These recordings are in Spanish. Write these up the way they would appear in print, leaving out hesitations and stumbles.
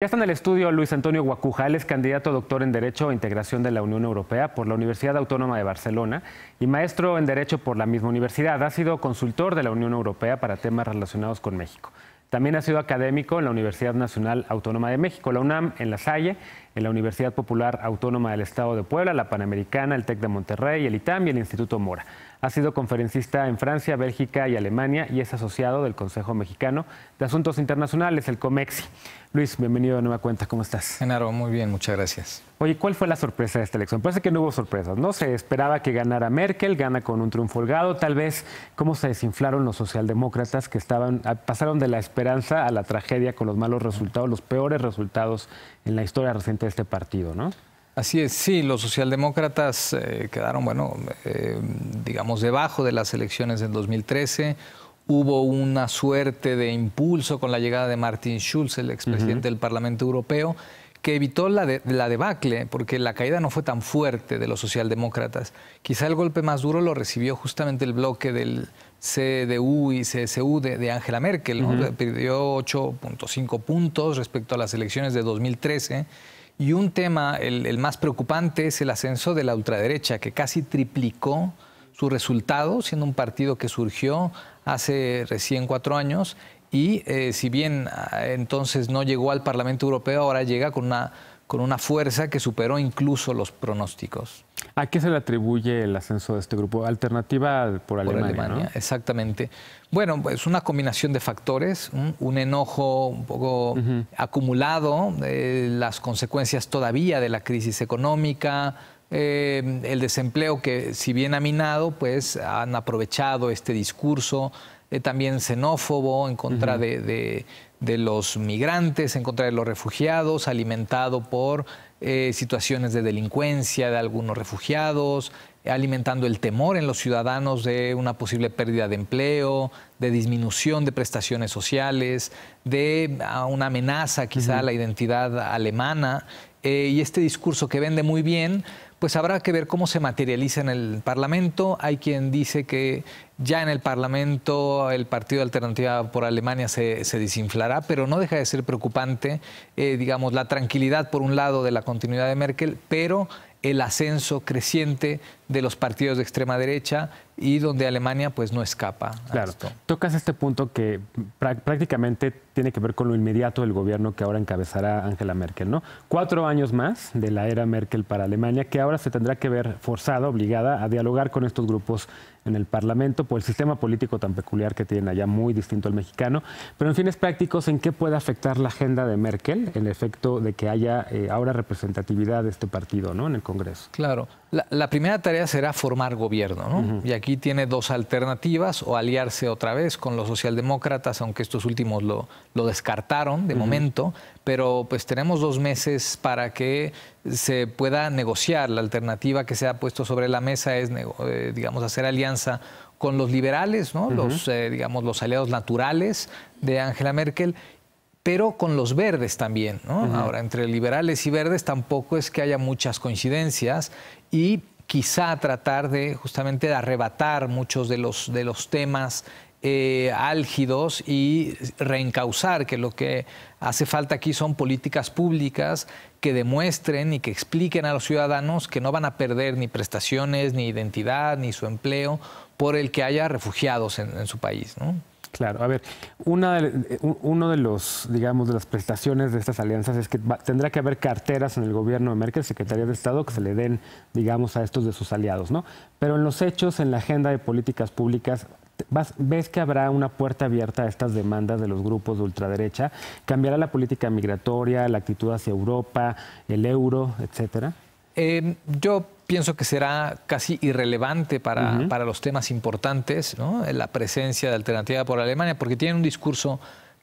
Ya está en el estudio Luis Antonio Guacuja. Él es candidato a doctor en Derecho e Integración de la Unión Europea por la Universidad Autónoma de Barcelona y maestro en Derecho por la misma universidad. Ha sido consultor de la Unión Europea para temas relacionados con México. También ha sido académico en la Universidad Nacional Autónoma de México, la UNAM, en La Salle, en la Universidad Popular Autónoma del Estado de Puebla, la Panamericana, el TEC de Monterrey, el ITAM y el Instituto Mora. Ha sido conferencista en Francia, Bélgica y Alemania y es asociado del Consejo Mexicano de Asuntos Internacionales, el COMEXI. Luis, bienvenido de nueva cuenta. ¿Cómo estás? Genaro, muy bien, muchas gracias. Oye, ¿cuál fue la sorpresa de esta elección? Parece que no hubo sorpresas, ¿no? Se esperaba que ganara Merkel, gana con un triunfo holgado. Tal vez, ¿cómo se desinflaron los socialdemócratas que pasaron de la esperanza a la tragedia con los malos resultados, los peores resultados en la historia reciente de este partido, ¿no? Así es, sí, los socialdemócratas quedaron, digamos, debajo de las elecciones del 2013. Hubo una suerte de impulso con la llegada de Martin Schulz, el expresidente del Parlamento Europeo, que evitó la debacle, porque la caída no fue tan fuerte de los socialdemócratas. Quizá el golpe más duro lo recibió justamente el bloque del CDU y CSU de Angela Merkel, ¿no? Perdió 8.5 puntos respecto a las elecciones de 2013. Y un tema, el más preocupante, es el ascenso de la ultraderecha, que casi triplicó su resultado, siendo un partido que surgió hace recién 4 años. Y si bien entonces no llegó al Parlamento Europeo, ahora llega con una fuerza que superó incluso los pronósticos. ¿A qué se le atribuye el ascenso de este grupo? Alternativa por Alemania, ¿no? Exactamente. Bueno, pues una combinación de factores, un enojo un poco acumulado, las consecuencias todavía de la crisis económica, el desempleo que, si bien ha minado, pues han aprovechado este discurso también xenófobo en contra de los migrantes, en contra de los refugiados, alimentado por situaciones de delincuencia de algunos refugiados, alimentando el temor en los ciudadanos de una posible pérdida de empleo, de disminución de prestaciones sociales, de una amenaza quizá a la identidad alemana. Y este discurso que vende muy bien, pues habrá que ver cómo se materializa en el Parlamento. Hay quien dice que ya en el Parlamento el Partido de Alternativa por Alemania se desinflará, pero no deja de ser preocupante, digamos, la tranquilidad por un lado de la continuidad de Merkel, pero el ascenso creciente de los partidos de extrema derecha y donde Alemania pues no escapa a esto. Tocas este punto que prácticamente tiene que ver con lo inmediato del gobierno que ahora encabezará Angela Merkel, ¿no? 4 años más de la era Merkel para Alemania, que ahora se tendrá que ver forzada, obligada a dialogar con estos grupos en el Parlamento por el sistema político tan peculiar que tienen allá, muy distinto al mexicano. Pero en fines prácticos, ¿en qué puede afectar la agenda de Merkel el efecto de que haya ahora representatividad de este partido, ¿no?, en el Congreso? Claro. La primera tarea será formar gobierno, ¿no? Y aquí tiene 2 alternativas: o aliarse otra vez con los socialdemócratas, aunque estos últimos lo descartaron de momento, pero pues tenemos 2 meses para que se pueda negociar. La alternativa que se ha puesto sobre la mesa es, digamos, hacer alianza con los liberales, ¿no? Digamos, los aliados naturales de Angela Merkel, pero con los verdes también, ¿no? Ahora, entre liberales y verdes tampoco es que haya muchas coincidencias, y quizá tratar de justamente de arrebatar muchos de los temas álgidos y reencauzar, que lo que hace falta aquí son políticas públicas que demuestren y que expliquen a los ciudadanos que no van a perder ni prestaciones, ni identidad, ni su empleo por el que haya refugiados en su país, ¿no? Claro, a ver, uno de los, digamos, de las prestaciones de estas alianzas es que tendrá que haber carteras en el gobierno de Merkel, Secretaría de Estado, que se le den, digamos, a estos de sus aliados, ¿no? Pero en los hechos, en la agenda de políticas públicas, ¿ves que habrá una puerta abierta a estas demandas de los grupos de ultraderecha? ¿Cambiará la política migratoria, la actitud hacia Europa, el euro, etcétera? Yo pienso que será casi irrelevante para los temas importantes, ¿no?, la presencia de Alternativa por Alemania, porque tiene un discurso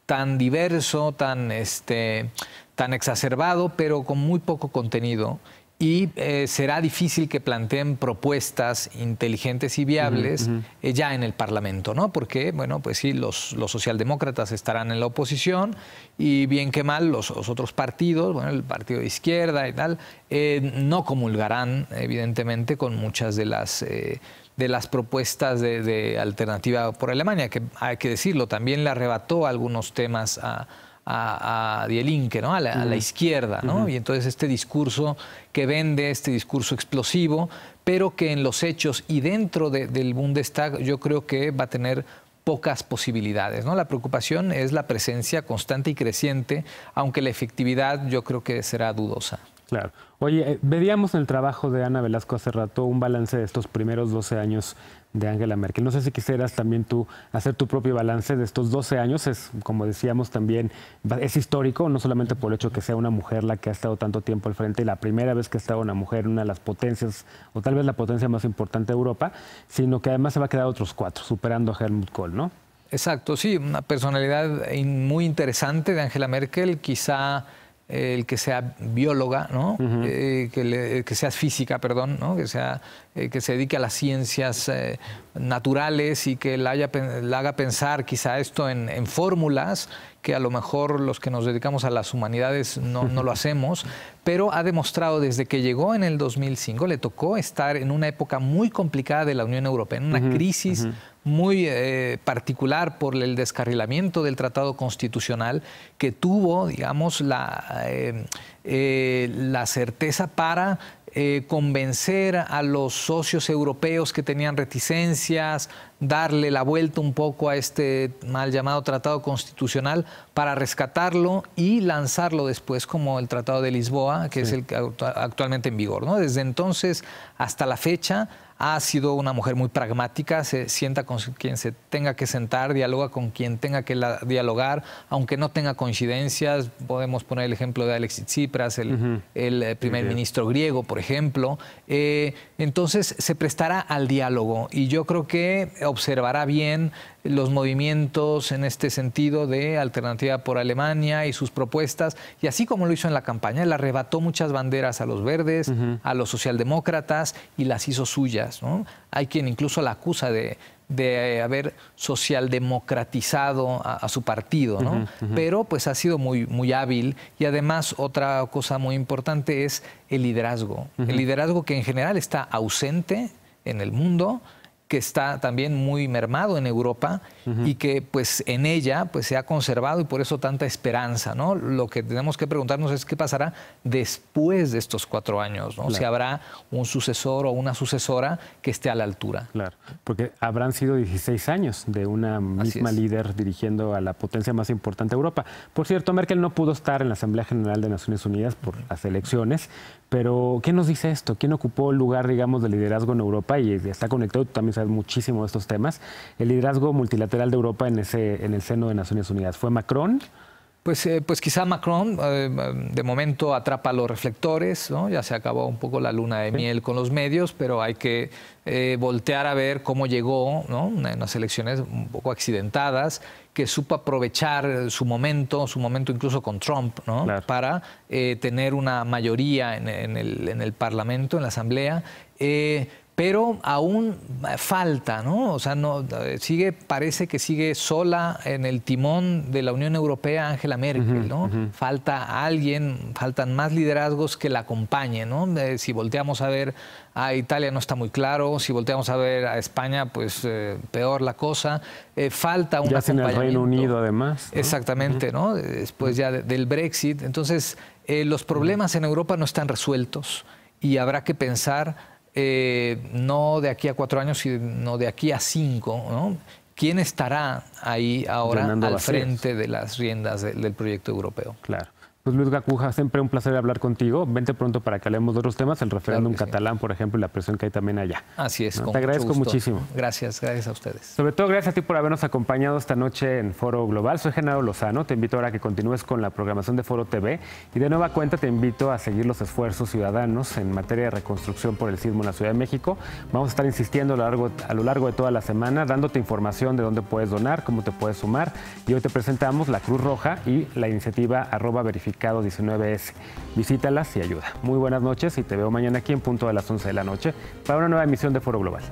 tan diverso, tan exacerbado, pero con muy poco contenido. Y será difícil que planteen propuestas inteligentes y viables ya en el Parlamento, ¿no? Porque, bueno, pues sí, los socialdemócratas estarán en la oposición y bien que mal los otros partidos, bueno, el partido de izquierda y tal, no comulgarán, evidentemente, con muchas de las propuestas de Alternativa por Alemania, que hay que decirlo, también le arrebató algunos temas a a Die Linke, ¿no? a la izquierda, ¿no? Y entonces este discurso que vende, este discurso explosivo, pero que en los hechos y dentro del Bundestag yo creo que va a tener pocas posibilidades, ¿no? La preocupación es la presencia constante y creciente, aunque la efectividad yo creo que será dudosa. Claro. Oye, veíamos en el trabajo de Ana Velasco hace rato un balance de estos primeros 12 años de Angela Merkel. No sé si quisieras también tú hacer tu propio balance de estos 12 años. Es, como decíamos también, es histórico, no solamente por el hecho de que sea una mujer la que ha estado tanto tiempo al frente y la primera vez que ha estado una mujer en una de las potencias, o tal vez la potencia más importante de Europa, sino que además se va a quedar otros 4, superando a Helmut Kohl, ¿no? Exacto, sí, una personalidad muy interesante de Angela Merkel, quizá el que sea bióloga, ¿no? Que sea física, perdón, ¿no? Que se dedique a las ciencias naturales y que la haga pensar quizá esto en fórmulas que a lo mejor los que nos dedicamos a las humanidades no lo hacemos, pero ha demostrado desde que llegó en el 2005, le tocó estar en una época muy complicada de la Unión Europea, en una crisis muy particular por el descarrilamiento del Tratado Constitucional, que tuvo, digamos, la certeza para convencer a los socios europeos que tenían reticencias, darle la vuelta un poco a este mal llamado Tratado Constitucional para rescatarlo y lanzarlo después como el Tratado de Lisboa, que es el que actualmente en vigor, ¿no? Desde entonces hasta la fecha ha sido una mujer muy pragmática, se sienta con quien se tenga que sentar, dialoga con quien tenga que dialogar, aunque no tenga coincidencias. Podemos poner el ejemplo de Alexis Tsipras, el primer ministro griego, por ejemplo. Entonces se prestará al diálogo y yo creo que observará bien los movimientos en este sentido de Alternativa por Alemania y sus propuestas, y así como lo hizo en la campaña, le arrebató muchas banderas a los verdes, a los socialdemócratas y las hizo suyas, ¿no? Hay quien incluso la acusa de haber socialdemocratizado a su partido, ¿no? Pero pues ha sido muy hábil, y además otra cosa muy importante es el liderazgo. El liderazgo que en general está ausente en el mundo, que está también muy mermado en Europa y que pues en ella pues se ha conservado, y por eso tanta esperanza, ¿no? Lo que tenemos que preguntarnos es qué pasará después de estos 4 años, ¿no? Claro. Si habrá un sucesor o una sucesora que esté a la altura. Claro, porque habrán sido 16 años de una misma líder dirigiendo a la potencia más importante de Europa. Por cierto, Merkel no pudo estar en la Asamblea General de Naciones Unidas por las elecciones, pero ¿qué nos dice esto? ¿Quién ocupó el lugar, digamos, de liderazgo en Europa? Y está conectado, tú también sabes muchísimo de estos temas. El liderazgo multilateral de Europa en el seno de Naciones Unidas. ¿Fue Macron? Pues quizá Macron de momento atrapa los reflectores, ¿no? Ya se acabó un poco la luna de miel con los medios, pero hay que voltear a ver cómo llegó, ¿no? En unas elecciones un poco accidentadas, que supo aprovechar su momento incluso con Trump, ¿no? Claro. Para tener una mayoría en el Parlamento, en la Asamblea. Pero aún falta, ¿no? O sea, parece que sigue sola en el timón de la Unión Europea Angela Merkel, ¿no? Falta alguien, faltan más liderazgos que la acompañen, ¿no? Si volteamos a ver a Italia no está muy claro, si volteamos a ver a España, pues peor la cosa. Falta un acompañamiento. Ya en el Reino Unido, además, ¿no? Exactamente, ¿no? Después ya del Brexit. Entonces, los problemas en Europa no están resueltos y habrá que pensar no de aquí a 4 años, sino de aquí a 5, ¿no? ¿Quién estará ahí ahora al frente de las riendas del proyecto europeo? Claro. Pues Luis Gacuja, siempre un placer hablar contigo. Vente pronto para que hablemos de otros temas, el referéndum catalán, por ejemplo, y la presión que hay también allá. Así es, ¿no? Te agradezco muchísimo. Gracias a ustedes. Sobre todo, gracias a ti por habernos acompañado esta noche en Foro Global. Soy Genaro Lozano. Te invito ahora a que continúes con la programación de Foro TV. Y de nueva cuenta te invito a seguir los esfuerzos ciudadanos en materia de reconstrucción por el sismo en la Ciudad de México. Vamos a estar insistiendo a lo largo de toda la semana, dándote información de dónde puedes donar, cómo te puedes sumar. Y hoy te presentamos la Cruz Roja y la iniciativa @verificado19S. Visítalas y ayuda. Muy buenas noches y te veo mañana aquí en punto de las 11 de la noche para una nueva emisión de Foro Global.